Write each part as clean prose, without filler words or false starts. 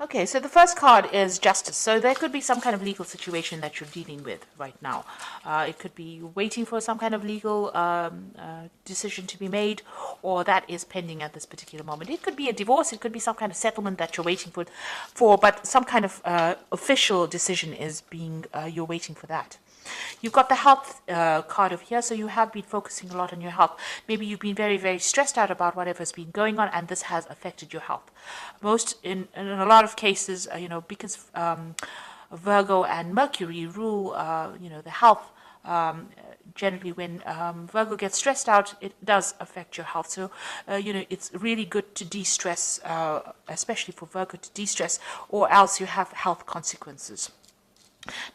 Okay, so the first card is justice. So there could be some kind of legal situation that you're dealing with right now. It could be waiting for some kind of legal decision to be made, or that is pending at this particular moment. It could be a divorce. It could be some kind of settlement that you're waiting for, but some kind of official decision is being, you're waiting for that. You've got the health card over here, so you have been focusing a lot on your health. Maybe you've been very, very stressed out about whatever's been going on, and this has affected your health. In a lot of cases, because Virgo and Mercury rule, the health. Generally, when Virgo gets stressed out, it does affect your health. So, it's really good to de-stress, especially for Virgo to de-stress, or else you have health consequences.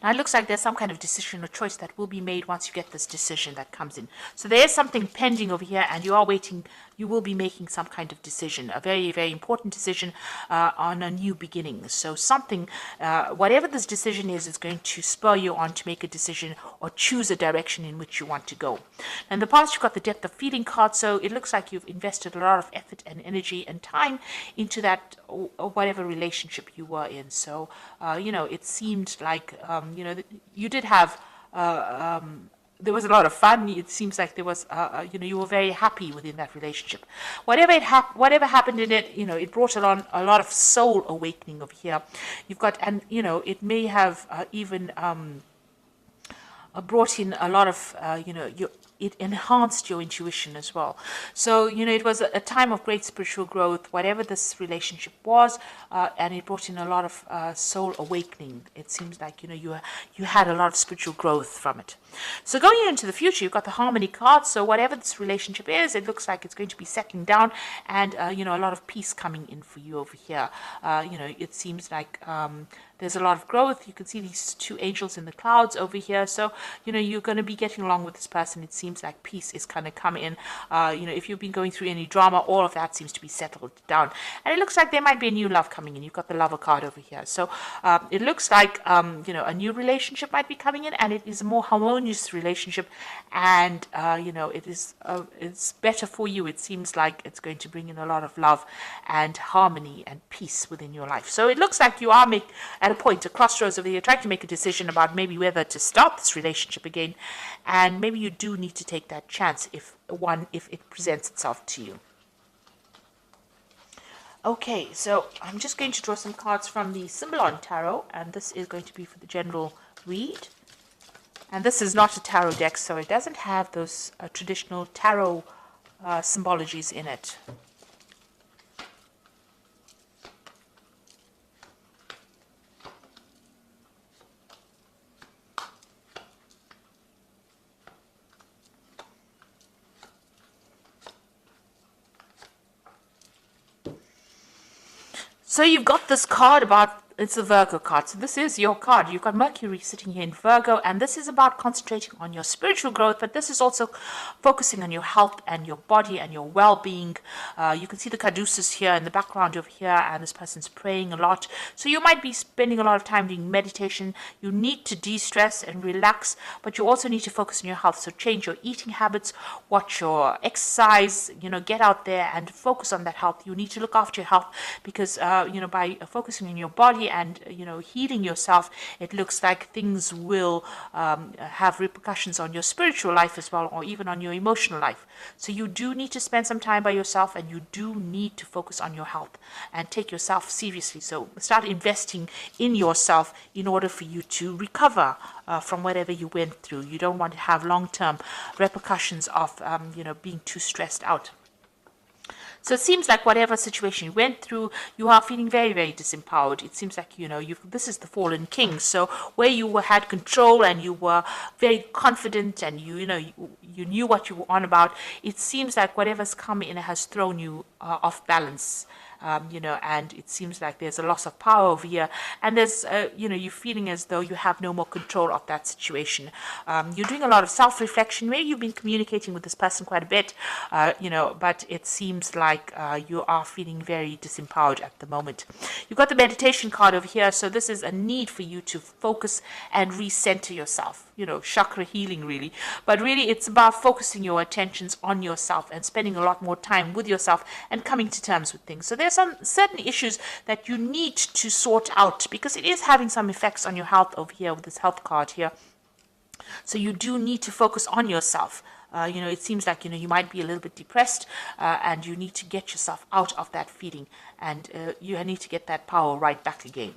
Now, it looks like there's some kind of decision or choice that will be made once you get this decision that comes in. So there is something pending over here, and you are waiting. You will be making some kind of decision, a very, very important decision on a new beginning. So something, whatever this decision is going to spur you on to make a decision or choose a direction in which you want to go. In the past, you've got the depth of feeling card, so it looks like you've invested a lot of effort and energy and time into that, or whatever relationship you were in. So, it seemed like, you did have, there was a lot of fun. It seems like there was, you were very happy within that relationship. Whatever happened in it, it brought along a lot of soul awakening over here. You've got, and it may have even brought in a lot of, it enhanced your intuition as well. So, it was a time of great spiritual growth, whatever this relationship was, and it brought in a lot of soul awakening. It seems like, you had a lot of spiritual growth from it. So going into the future, you've got the harmony card. So whatever this relationship is, it looks like it's going to be settling down, and, a lot of peace coming in for you over here. It seems like there's a lot of growth. You can see these two angels in the clouds over here. So, you're going to be getting along with this person. It seems like peace is kind of coming in. If you've been going through any drama, all of that seems to be settled down. And it looks like there might be a new love coming in. You've got the lover card over here. So it looks like, a new relationship might be coming in, and it is a more harmonious relationship. And, it's better for you. It seems like it's going to bring in a lot of love and harmony and peace within your life. So it looks like you are at a point, a crossroads over here, trying to make a decision about maybe whether to start this relationship again, and maybe you do need to take that chance if it presents itself to you. Okay, so I'm just going to draw some cards from the Symbolon Tarot, and this is going to be for the general read. And this is not a tarot deck, so it doesn't have those traditional tarot symbologies in it. So you've got this card about, it's a Virgo card. So this is your card. You've got Mercury sitting here in Virgo, and this is about concentrating on your spiritual growth, but this is also focusing on your health and your body and your well-being. You can see the caduceus here in the background over here, and this person's praying a lot. So you might be spending a lot of time doing meditation. You need to de-stress and relax, but you also need to focus on your health. So change your eating habits, watch your exercise, get out there and focus on that health. You need to look after your health because, by focusing on your body and healing yourself, it looks like things will have repercussions on your spiritual life as well, or even on your emotional life. So you do need to spend some time by yourself, and you do need to focus on your health and take yourself seriously. So start investing in yourself in order for you to recover from whatever you went through. You don't want to have long-term repercussions of being too stressed out. So it seems like whatever situation you went through, you are feeling very, very disempowered. It seems like, this is the fallen king. So where you had control and you were very confident and you knew what you were on about, it seems like whatever's come in has thrown you off balance. And it seems like there's a loss of power over here, and there's, you're feeling as though you have no more control of that situation. You're doing a lot of self-reflection. Maybe you've been communicating with this person quite a bit, but it seems like you are feeling very disempowered at the moment. You've got the meditation card over here, so this is a need for you to focus and recenter yourself. Chakra healing really, but really it's about focusing your attentions on yourself and spending a lot more time with yourself and coming to terms with things. So there's there's some certain issues that you need to sort out, because it is having some effects on your health over here with this health card here. So you do need to focus on yourself. It seems like, you might be a little bit depressed, and you need to get yourself out of that feeling, and you need to get that power right back again.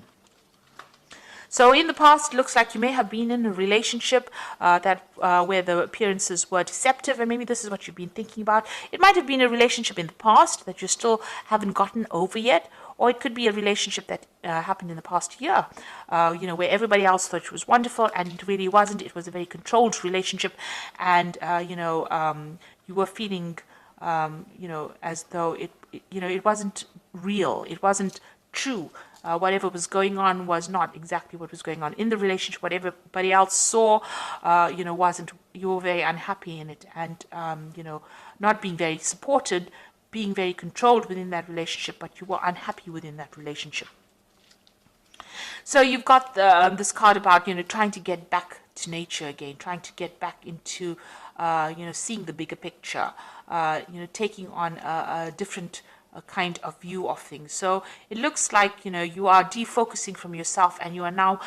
So in the past, it looks like you may have been in a relationship where the appearances were deceptive, and maybe this is what you've been thinking about. It might have been a relationship in the past that you still haven't gotten over yet, or it could be a relationship that happened in the past year, where everybody else thought it was wonderful, and it really wasn't. It was a very controlled relationship, and you were feeling, as though it wasn't real. It wasn't true. Whatever was going on was not exactly what was going on in the relationship. What everybody else saw, wasn't. You were very unhappy in it, and not being very supported, being very controlled within that relationship, but you were unhappy within that relationship. So you've got this card about trying to get back to nature again, trying to get back into seeing the bigger picture, taking on a different kind of view of things. So it looks like you are defocusing from yourself, and you are now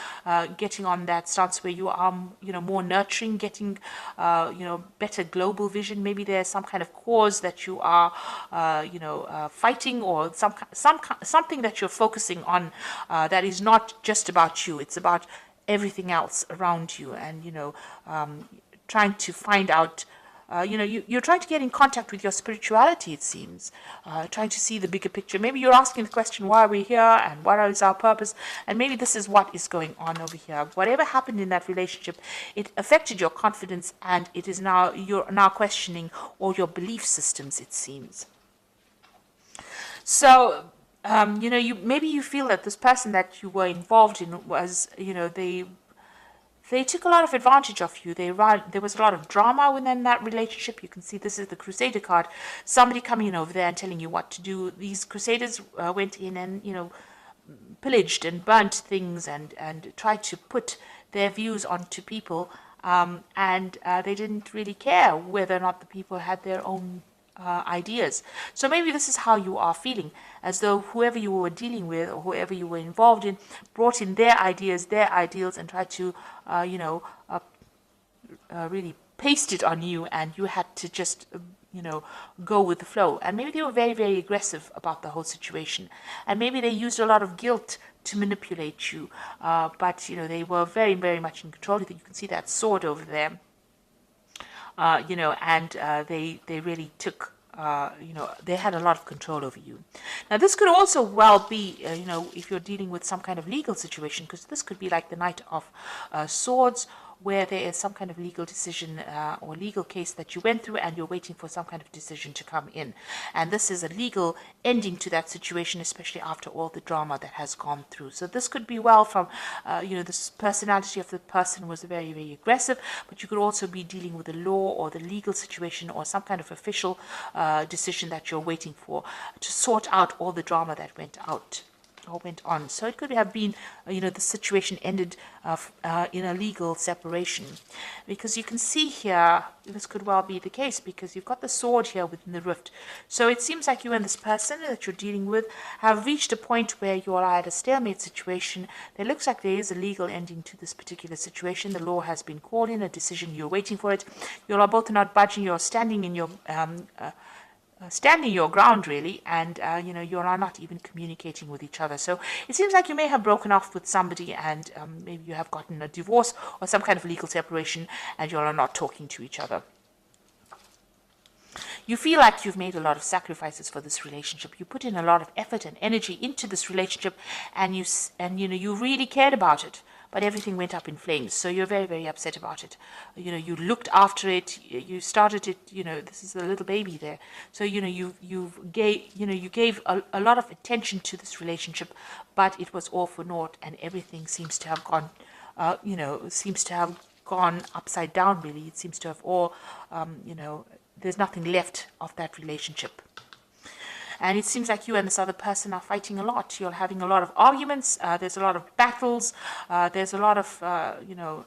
getting on that stance where you are more nurturing, getting better global vision. Maybe there's some kind of cause that you are fighting, or something that you're focusing on that is not just about you. It's about everything else around you, and trying to find out. You're trying to get in contact with your spirituality, it seems, trying to see the bigger picture. Maybe you're asking the question, why are we here, and what is our purpose? And maybe this is what is going on over here. Whatever happened in that relationship, it affected your confidence, and you're now questioning all your belief systems, it seems. So, maybe you feel that this person that you were involved in was, they took a lot of advantage of you. There was a lot of drama within that relationship. You can see this is the Crusader card. Somebody coming in over there and telling you what to do. These Crusaders went in and, pillaged and burnt things and tried to put their views onto people. And they didn't really care whether or not the people had their own ideas. So maybe this is how you are feeling, as though whoever you were dealing with or whoever you were involved in brought in their ideas, their ideals, and tried to, really paste it on you, and you had to just, go with the flow. And maybe they were very, very aggressive about the whole situation, and maybe they used a lot of guilt to manipulate you, but they were very, very much in control. You can see that sword over there. And they really took, they had a lot of control over you. Now, this could also well be, if you're dealing with some kind of legal situation, because this could be like the Knight of Swords, where there is some kind of legal decision or legal case that you went through, and you're waiting for some kind of decision to come in. And this is a legal ending to that situation, especially after all the drama that has gone through. So this could be well from, this personality of the person was very, very aggressive, but you could also be dealing with the law or the legal situation or some kind of official decision that you're waiting for to sort out all the drama that went on. So it could have been, the situation ended in a legal separation, because you can see here, this could well be the case, because you've got the sword here within the rift. So it seems like you and this person that you're dealing with have reached a point where you are at a stalemate situation. There looks like there is a legal ending to this particular situation. The law has been called in, a decision, you're waiting for it. You are both not budging, you're standing in your standing your ground, really, and you are not even communicating with each other. So it seems like you may have broken off with somebody, and maybe you have gotten a divorce or some kind of legal separation, and you are not talking to each other. You feel like you've made a lot of sacrifices for this relationship. You put in a lot of effort and energy into this relationship, and you really cared about it. But everything went up in flames, so you're very, very upset about it. You looked after it, you started it. This is a little baby there. So you gave a lot of attention to this relationship, but it was all for naught, and everything seems to have gone, upside down. Really, it seems to have all, there's nothing left of that relationship. And it seems like you and this other person are fighting a lot. You're having a lot of arguments. There's a lot of battles. There's a lot of,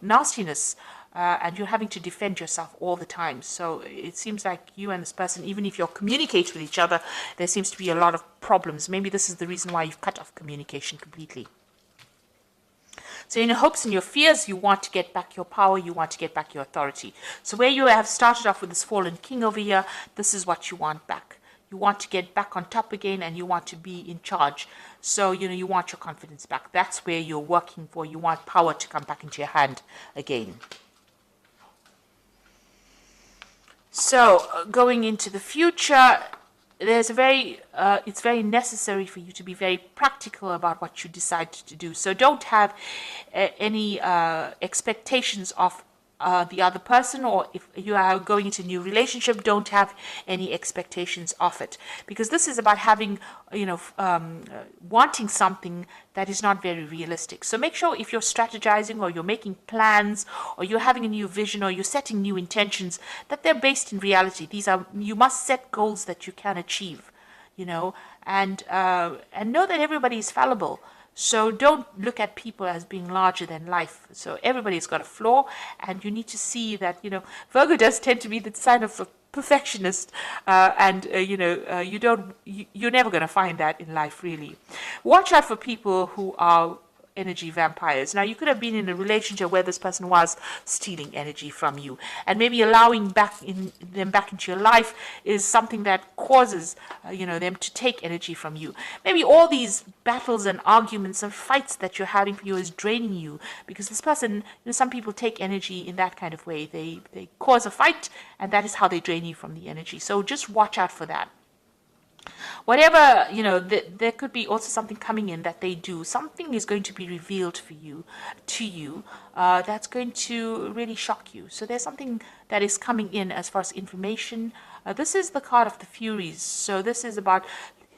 nastiness and you're having to defend yourself all the time. So it seems like you and this person, even if you're communicating with each other, there seems to be a lot of problems. Maybe this is the reason why you've cut off communication completely. So in your hopes and your fears, you want to get back your power, you want to get back your authority. So where you have started off with this fallen king over here, this is what you want back. You want to get back on top again, and you want to be in charge. So, you want your confidence back. That's where you're working for. You want power to come back into your hand again. So, going into the future, it's very necessary for you to be very practical about what you decide to do. So don't have any expectations of the other person, or if you are going into a new relationship, don't have any expectations of it, because this is about having, wanting something that is not very realistic. So make sure if you're strategizing, or you're making plans, or you're having a new vision, or you're setting new intentions, that they're based in reality. You must set goals that you can achieve, and know that everybody is fallible. So don't look at people as being larger than life. So everybody's got a flaw, and you need to see that, Virgo does tend to be the sign of a perfectionist, and you're never going to find that in life, really. Watch out for people who are energy vampires. Now, you could have been in a relationship where this person was stealing energy from you, and maybe allowing them back into your life is something that causes them to take energy from you. Maybe all these battles and arguments and fights that you're having for you is draining you, because this person, some people take energy in that kind of way. They cause a fight, and that is how they drain you from the energy. So just watch out for that. Whatever, there could be also something coming in that they do. Something is going to be revealed to you, that's going to really shock you. So there's something that is coming in as far as information. This is the card of the Furies. So this is about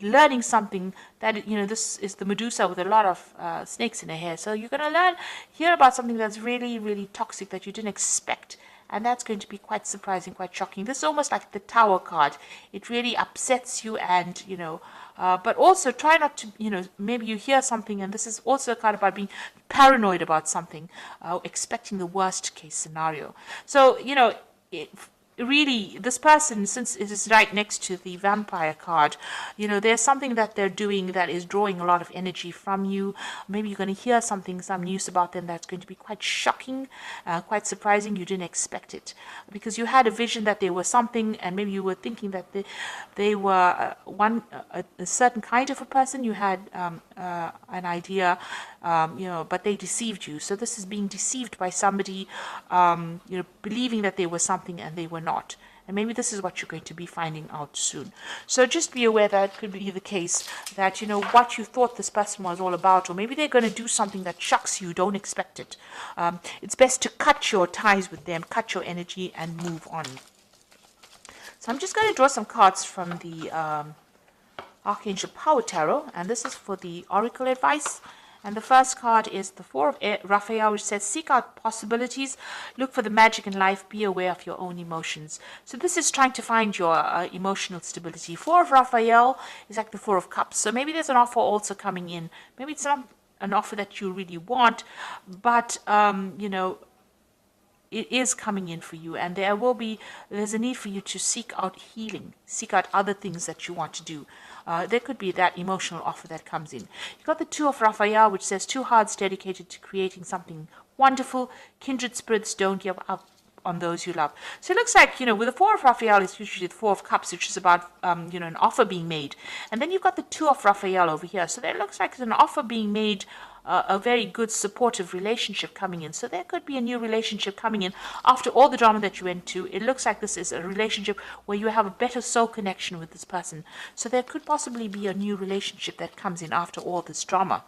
learning something that, this is the Medusa with a lot of snakes in her hair. So you're going to hear about something that's really, really toxic that you didn't expect. And that's going to be quite surprising, quite shocking. This is almost like the Tower card. It really upsets you, and, but also try not to, maybe you hear something, and this is also a card about being paranoid about something, expecting the worst case scenario. So, really, this person, since it is right next to the vampire card, there's something that they're doing that is drawing a lot of energy from you. Maybe you're going to hear some news about them that's going to be quite shocking, quite surprising. You didn't expect it, because you had a vision that they were something, and maybe you were thinking that they were a certain kind of a person. You had an idea, but they deceived you. So this is being deceived by somebody, believing that they were something and they were not. And maybe this is what you're going to be finding out soon. So just be aware that it could be the case that, what you thought this person was all about, or maybe they're going to do something that shocks you, don't expect it. It's best to cut your ties with them, cut your energy, and move on. So I'm just going to draw some cards from the Archangel Power Tarot, and this is for the Oracle advice. And the first card is the Four of Raphael, which says, seek out possibilities, look for the magic in life, be aware of your own emotions. So this is trying to find your emotional stability. Four of Raphael is like the Four of Cups. So maybe there's an offer also coming in. Maybe it's not an offer that you really want, but, it is coming in for you, and there's a need for you to seek out healing, seek out other things that you want to do. There could be that emotional offer that comes in. You've got the Two of Raphael, which says, two hearts dedicated to creating something wonderful. Kindred spirits, don't give up on those you love. So it looks like, with the Four of Raphael, it's usually the Four of Cups, which is about, an offer being made. And then you've got the Two of Raphael over here. So there looks like an offer being made, a very good supportive relationship coming in. So there could be a new relationship coming in after all the drama that you went to. It looks like this is a relationship where you have a better soul connection with this person. So there could possibly be a new relationship that comes in after all this drama.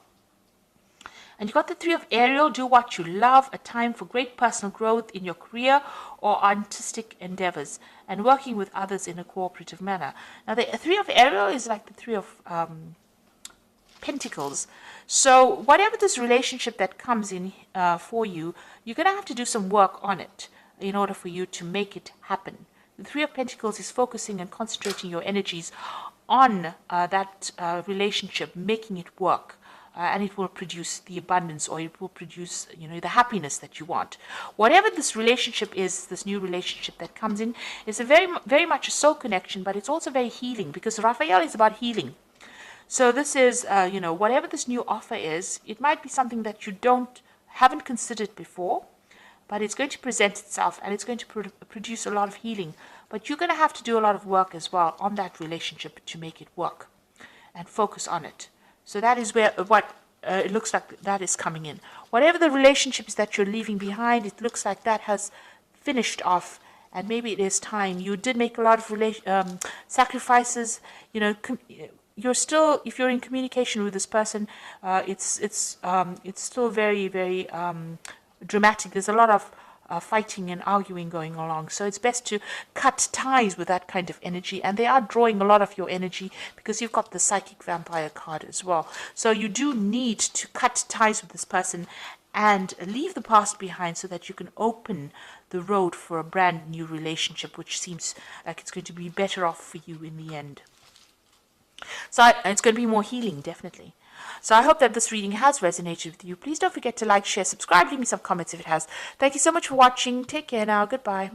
And you got the Three of Ariel, do what you love, a time for great personal growth in your career or artistic endeavors, and working with others in a cooperative manner. Now the Three of Ariel is like the Three of Pentacles. So whatever this relationship that comes in for you, you're going to have to do some work on it in order for you to make it happen. The Three of Pentacles is focusing and concentrating your energies on that relationship, making it work. and it will produce the abundance, or it will produce, the happiness that you want. Whatever this relationship is, this new relationship that comes in, is a very much a soul connection, but it's also very healing, because Raphael is about healing. So this is, whatever this new offer is, it might be something that you haven't considered before, but it's going to present itself, and it's going to produce a lot of healing. But you're going to have to do a lot of work as well on that relationship to make it work, and focus on it. So that is what it looks like that is coming in. Whatever the relationships that you're leaving behind, it looks like that has finished off, and maybe it is time. You did make a lot of sacrifices. You're still, if you're in communication with this person, it's still very, very dramatic. There's a lot of fighting and arguing going along. So it's best to cut ties with that kind of energy. And they are drawing a lot of your energy, because you've got the psychic vampire card as well. So you do need to cut ties with this person and leave the past behind, so that you can open the road for a brand new relationship, which seems like it's going to be better off for you in the end. So it's going to be more healing, definitely. So I hope that this reading has resonated with you. Please don't forget to like, share, subscribe, leave me some comments if it has. Thank you so much for watching. Take care now. Goodbye.